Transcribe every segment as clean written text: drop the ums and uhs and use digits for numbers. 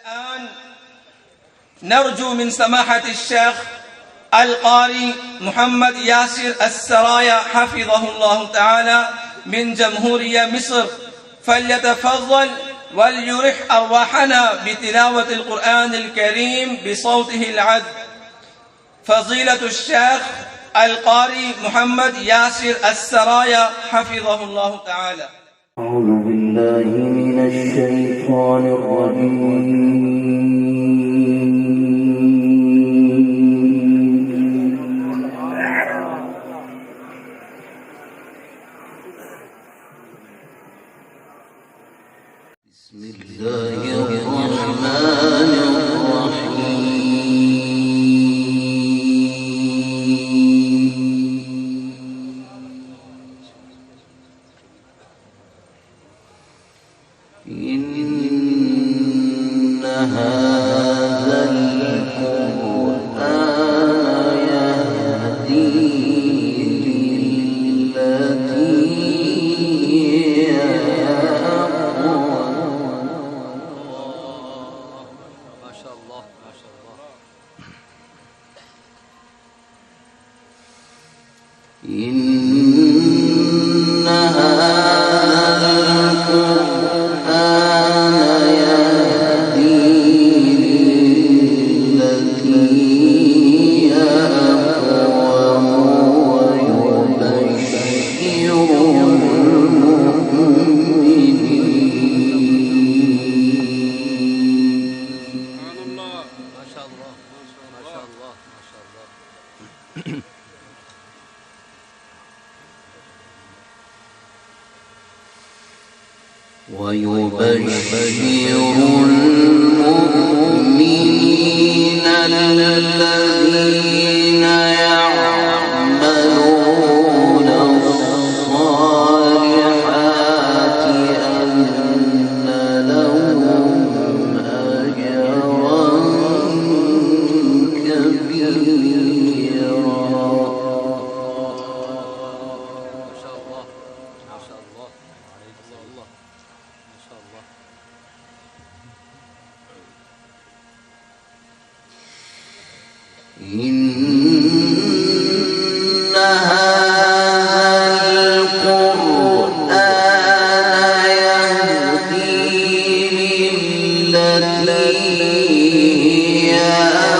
الآن نرجو من سماحة الشيخ القاري محمد ياسر السرايا حفظه الله تعالى من جمهورية مصر فليتفضل وليرح أرواحنا بتلاوة القرآن الكريم بصوته العذب. فضيلة الشيخ القاري محمد ياسر السرايا حفظه الله تعالى. أعوذ بالله من الشيطان الرجيم. بسم الله الرحمن إن هذا القرآن يهدي للتي هي أقوم. ما شاء الله ما شاء الله. إن هذا القرآن يهدي للتي هي أقوم ويبشر المؤمنين. ما شاء الله ما شاء الله ما شاء الله. ويبشر المؤمنين الذين يعملون الصالحات أن لهم أجرا كبيرا. ما شاء الله ما شاء الله عليك الله ما شاء الله. إن هذا القرآن يهدي للتي هي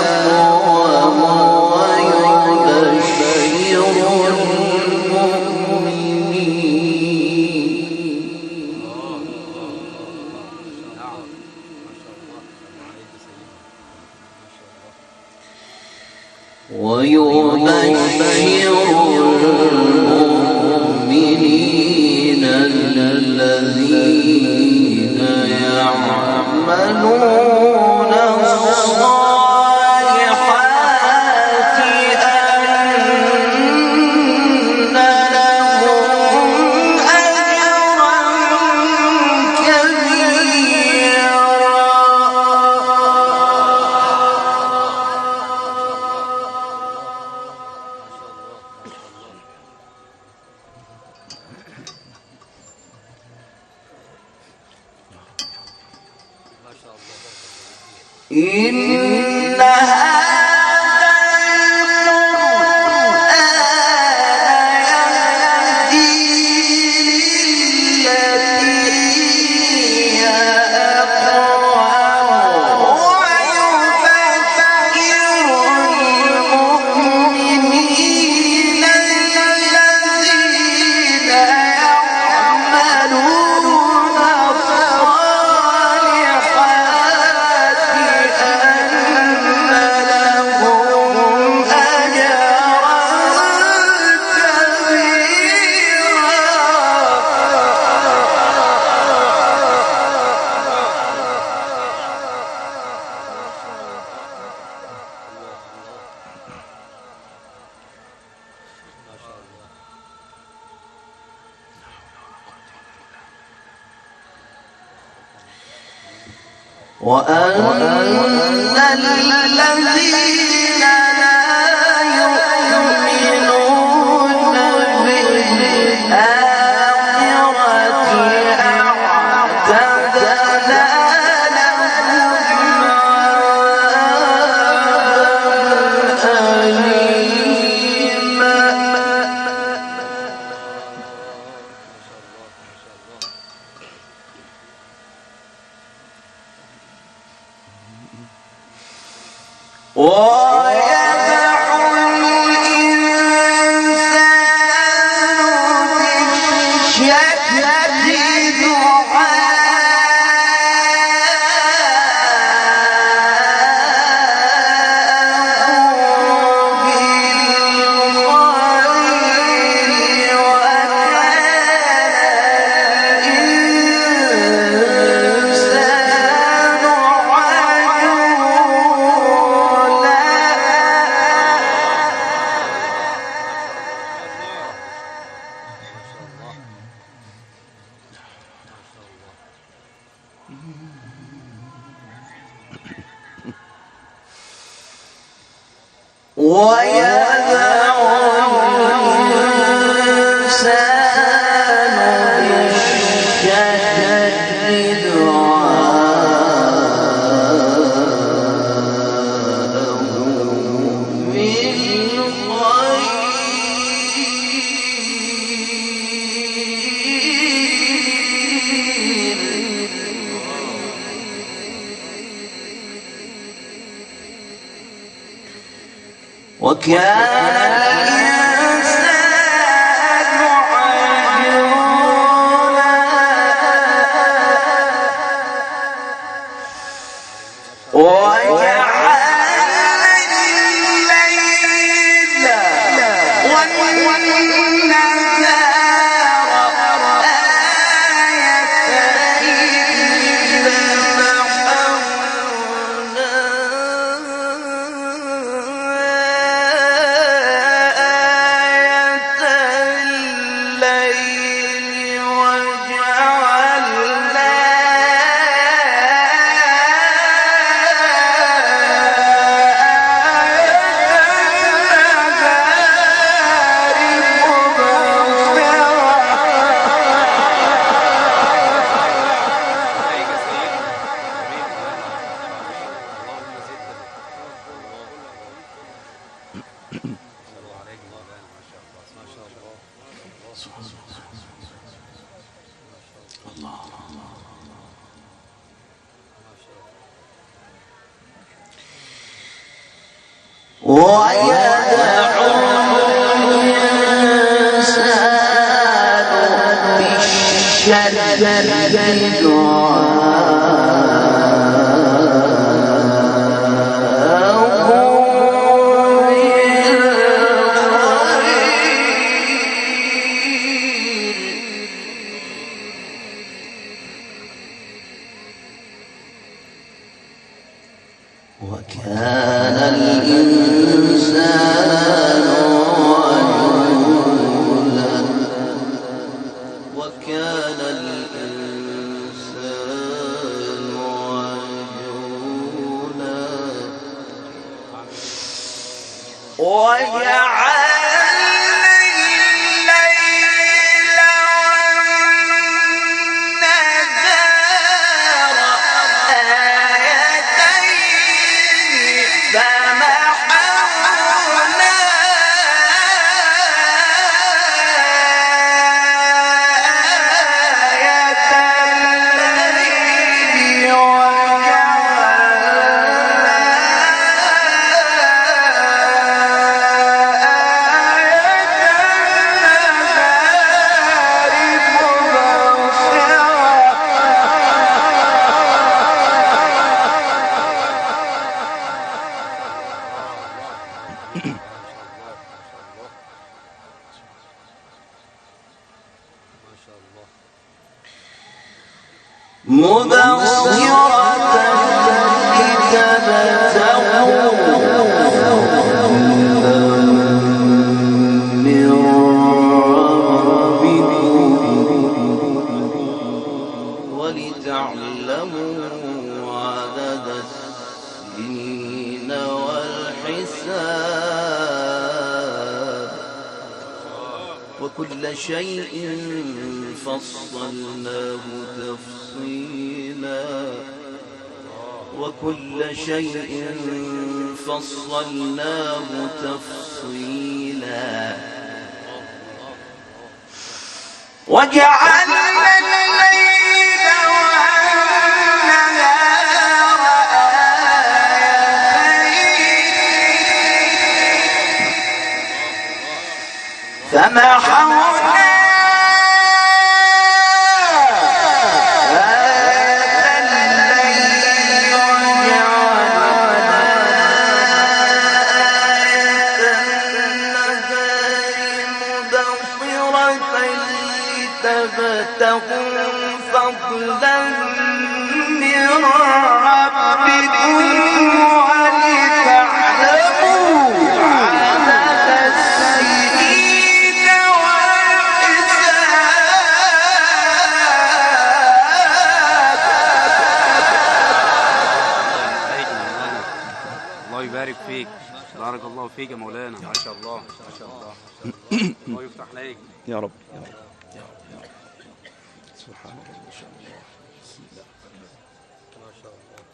أقوم ويبشر المؤمنين. نعم ما شاء الله عليك سيدنا ما شاء الله. ويبشر المؤمنين الذين يعملون الصالحات أن لهم أجرا كبيرا. ما شاء الله. إن هذا القرآن يهدي للتي هي أقوم ويبشر المؤمنين الذين يعملون الصالحات وأن الذين لا يؤمنون بالآخرة أعتدنا لهم وكل شيء فصلناه تفصيلا وكل شيء فصلناه تفصيلا وجعلنا الليل والنهار آيتين بارك الله فيك يا مولانا. ما شاء الله ما شاء الله الله يفتح عليك يا رب يا رب يا رب يا رب. سبحان الله ما شاء الله. بسم الله ما شاء الله ما شاء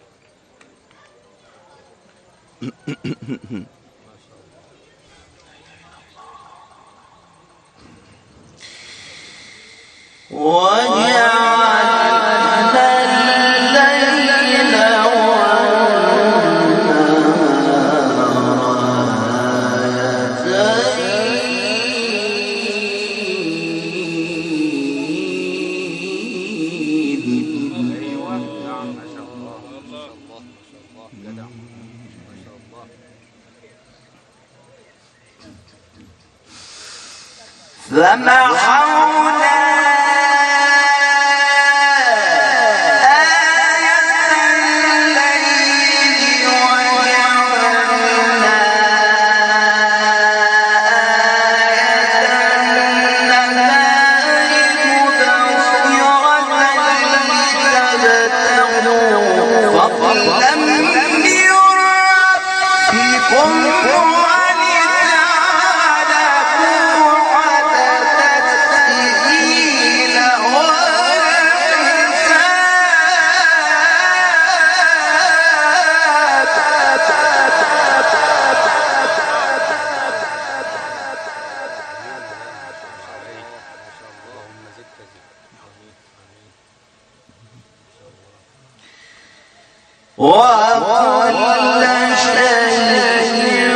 الله. وجعلنا الليل فمحونا وكل شيء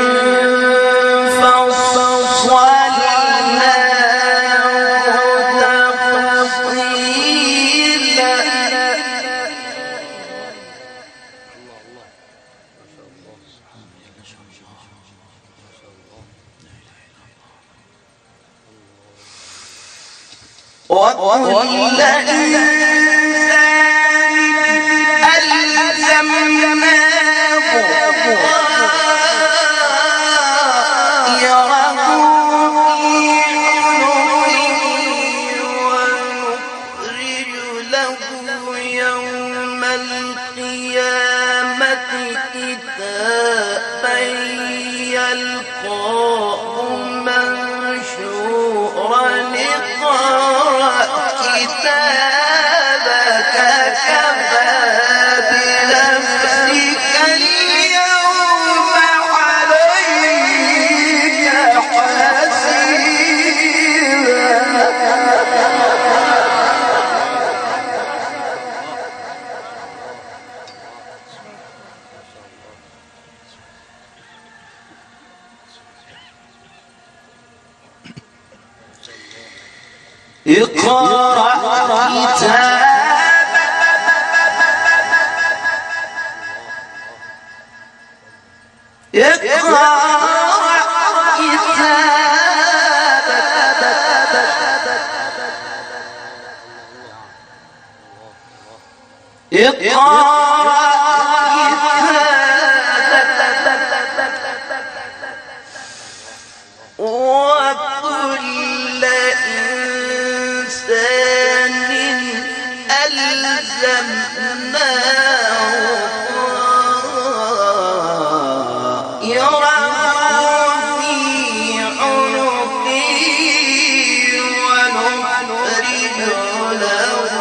فصلناه تفصيلا. وكل اقرأ كتابك وكل إنسان ألزمناه طائره في عنقه ونخرج له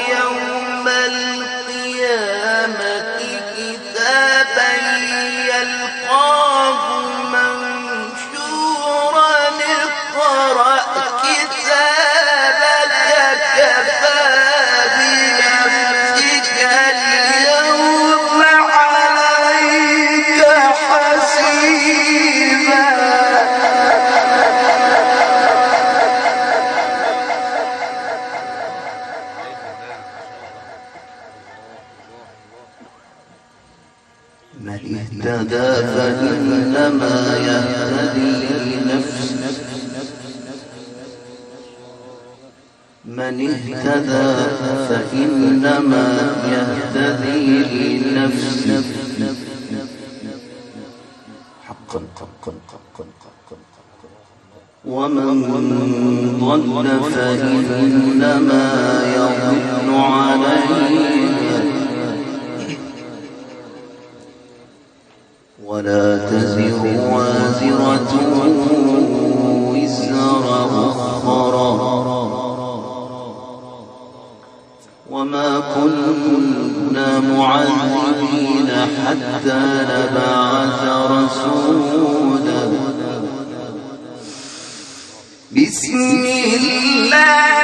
يوم القيامة من اهتدى فإنما يهتدي لنفسه من اهتدى فإنما يهتدي لنفسه حقا ومن ضل فإنما يضل عليها ولا تزر وازرة وزر أخرى وما كنا معذبين حتى نبعث رسولا بسم الله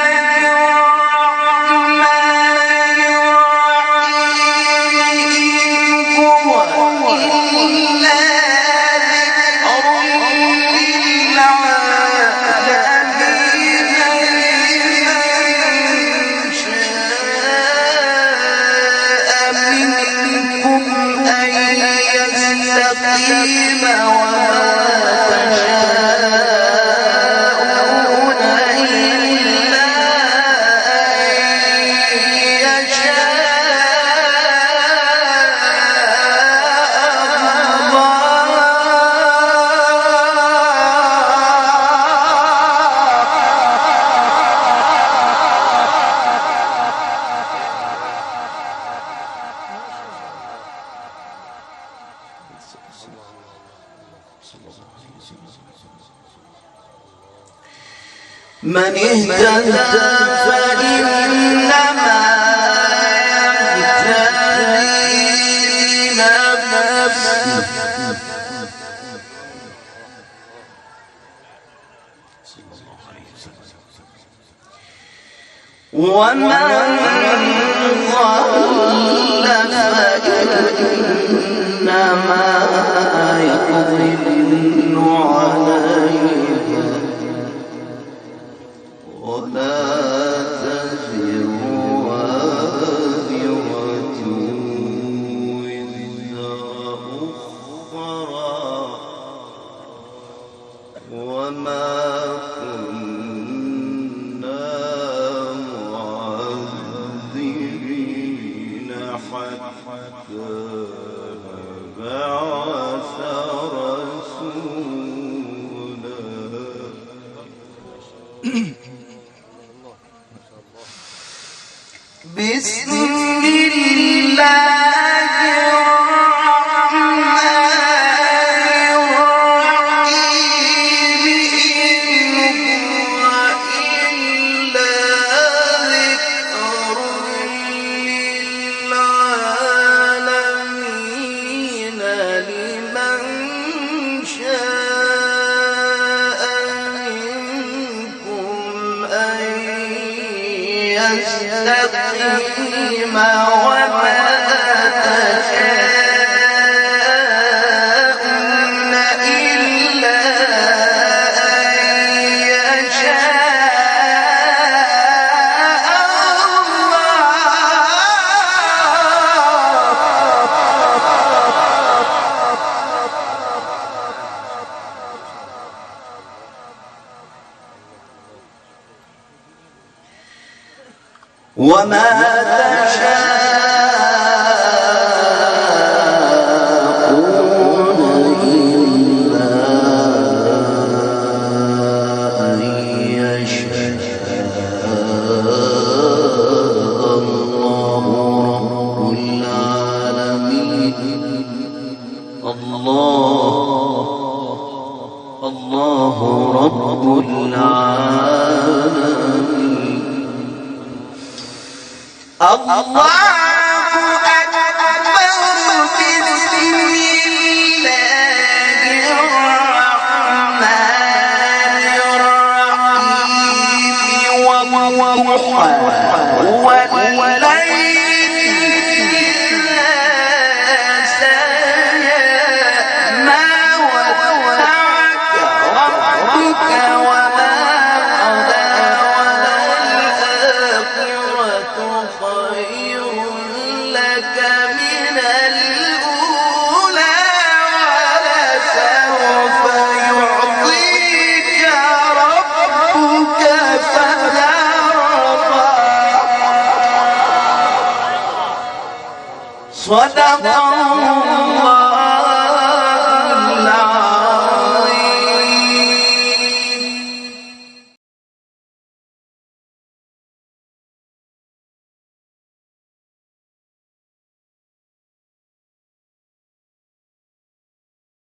من اهتدى فإنما يهتدي لنفسه ومن ضل فإنما يضل عليها ولا تزر وازرة وزر أخرى وما كنا معذبين حتى نبعث رسولا بسم الله الرحمن الرحيم إن هو إلا ذكر للعالمين لمن شاء منكم أن يستقيم وما تشاءون إلا أن يشاء وما تشاءون إلا أن يشاء الله رب العالمين الله رب العالمين الله